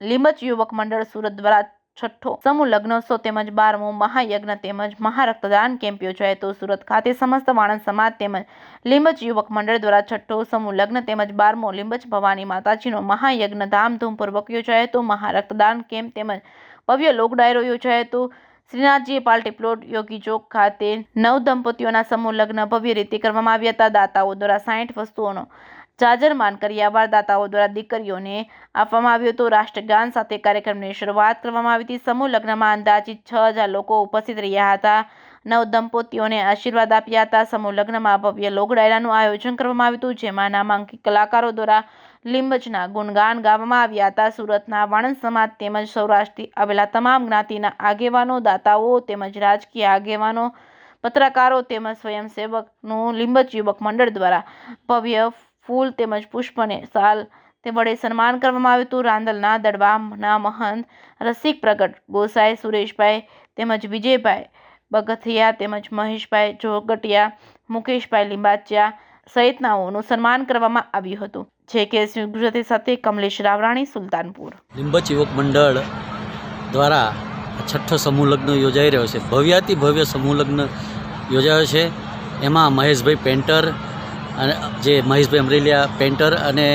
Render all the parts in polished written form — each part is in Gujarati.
લીંબચ યુવક મંડળ સુરત દ્વારા છઠ્ઠો સમૂહ લગ્નોત્સવ તેમજ 12મો મહાયજ્ઞ તેમજ મહારક્તદાન કેમ્પ યોજાયો હતો। સુરત ખાતે સમસ્ત વાણંદ સમાજ તેમજ લીંબચ યુવક મંડળ દ્વારા છઠ્ઠો સમૂહ લગ્ન તેમજ 12મો લીંબચ ભવાની માતાજીનો મહાયજ્ઞ ધામધૂમપૂર્વક યોજાયો હતો। મહારક્તદાન કેમ્પ તેમજ ભવ્ય લોક ડાયરો યોજાયો હતો। શ્રીનાથજી પાર્ટી પ્લોટ યોગી ચોક ખાતે નવદંપતીઓના સમૂહ લગ્ન ભવ્ય રીતે કરવામાં આવ્યા હતા। દાતાઓ દ્વારા 60 વસ્તુઓનો જાજરમાન કર્યાવાર દાતાઓ દ્વારા દીકરીઓને આપવામાં આવ્યો હતો। રાષ્ટ્રગાન સાથે કાર્યક્રમની શરૂઆત કરવામાં આવી હતી। સમૂહ લગ્નમાં અંદાજિત 6000 લોકો ઉપસ્થિત રહ્યા હતા। નવદંપતીઓને આશીર્વાદ આપ્યા હતા। સમૂહ લગ્નમાં ભવ્ય લોક ડાયરાનું આયોજન કરવામાં આવ્યું હતું, જેમાં નામાંકિત કલાકારો દ્વારા લીંબચના ગુણગાન ગાવામાં આવ્યા હતા। સુરતના વાણંદ સમાજ તેમજ સૌરાષ્ટ્રથી આવેલા તમામ જ્ઞાતિના આગેવાનો, દાતાઓ તેમજ રાજકીય આગેવાનો, પત્રકારો તેમજ સ્વયંસેવકનું લીંબચ યુવક મંડળ દ્વારા ભવ્ય ફૂલ તેમજ પુષ્પને શાલ તે વડે સન્માન કરવામાં આવ્યું હતું। રાંદલના દડવાના મહંત રસિક પ્રગટ ગોસાઈ, સુરેશભાઈ તેમજ વિજયભાઈ બગથિયા તેમજ મહેશભાઈ જોગટિયા, મુકેશભાઈ લીંબાચિયા સહિતનાઓનું સન્માન કરવામાં આવ્યું હતું। જે કે ગુજરાતી સાથે કમલેશ રાવરાણી, સુલતાનપુર। લીંબચ યુવક મંડળ દ્વારા છઠ્ઠો સમૂહ લગ્ન યોજાઈ રહ્યો છે। ભવ્યાતિ ભવ્ય સમૂહ લગ્ન યોજાયો છે। એમાં મહેશભાઈ પેન્ટર અને જે મહેશભાઈ અમરેલિયા પેન્ટર અને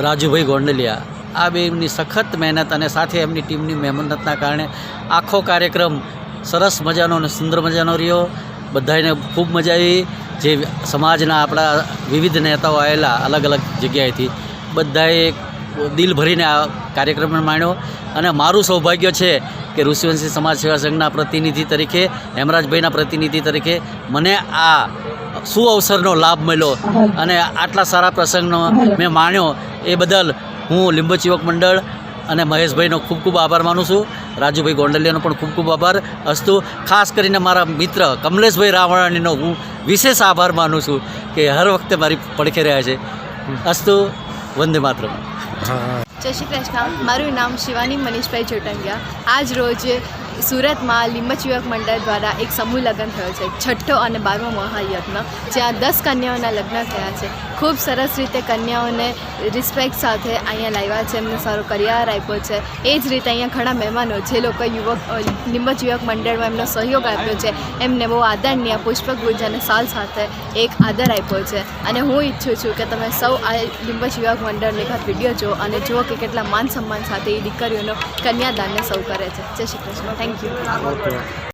રાજુભાઈ ગોંડલિયા આ બેની સખત મહેનત અને સાથે એમની ટીમની મહેનતના કારણે આખો કાર્યક્રમ સરસ મજાનો અને સુંદર મજાનો રહ્યો। બધાને ખૂબ મજા આવી। જે સમાજના આપણા વિવિધ નેતાઓ આવેલા અલગ અલગ જગ્યાએથી બધાએ દિલ ભરીને આ કાર્યક્રમને માણ્યો। અને મારું સૌભાગ્ય છે કે ઋષિવંશી સમાજ સેવા સંઘના પ્રતિનિધિ તરીકે, હેમરાજભાઈના પ્રતિનિધિ તરીકે મને આ સુઅવસરનો લાભ મળ્યો અને આટલા સારા પ્રસંગનો મેં માણ્યો। એ બદલ હું લીંબચ યુવક મંડળ અને મહેશભાઈનો ખૂબ ખૂબ આભાર માનું છું। રાજુભાઈ ગોંડલિયાનો પણ ખૂબ ખૂબ આભાર અસ્તુ। ખાસ કરીને મારા મિત્ર કમલેશભાઈ રાવણાણીનો હું વિશેષ આભાર માનું છું કે હર વખતે મારી પડખે રહ્યા છે। અસ્તુ, વંદે માતરમ। જય શ્રી કૃષ્ણ। મારું નામ શિવાની મનીષભાઈ ચોટંગિયા। આજ રોજ સુરતમાં લીંબચ યુવક મંડળ દ્વારા એક સમૂહ લગ્ન થયો છે, છઠ્ઠો અને 12મો મહાયજ્ઞ, જ્યાં 10 કન્યાઓના લગ્ન થયા છે। ખૂબ સરસ રીતે કન્યાઓને રિસ્પેક્ટ સાથે અહીંયા લાવ્યા છે, એમને સારો કરિયાર આપ્યો છે। એ જ રીતે અહીંયા ઘણા મહેમાનો જે લોકો લીંબચ યુવક મંડળમાં એમનો સહયોગ આપ્યો છે, એમને બહુ આદરણીય પુષ્પગુચ્છ અને શાલ સાથે એક આદર આપ્યો છે। અને હું ઈચ્છું છું કે તમે સૌ આ લીંબચ યુવક મંડળનો એક વિડીયો જુઓ અને જુઓ કે કેટલા માન સન્માન સાથે એ દીકરીઓનો કન્યાદાનને સૌ કરે છે। જય શ્રી કૃષ્ણ। Thank you.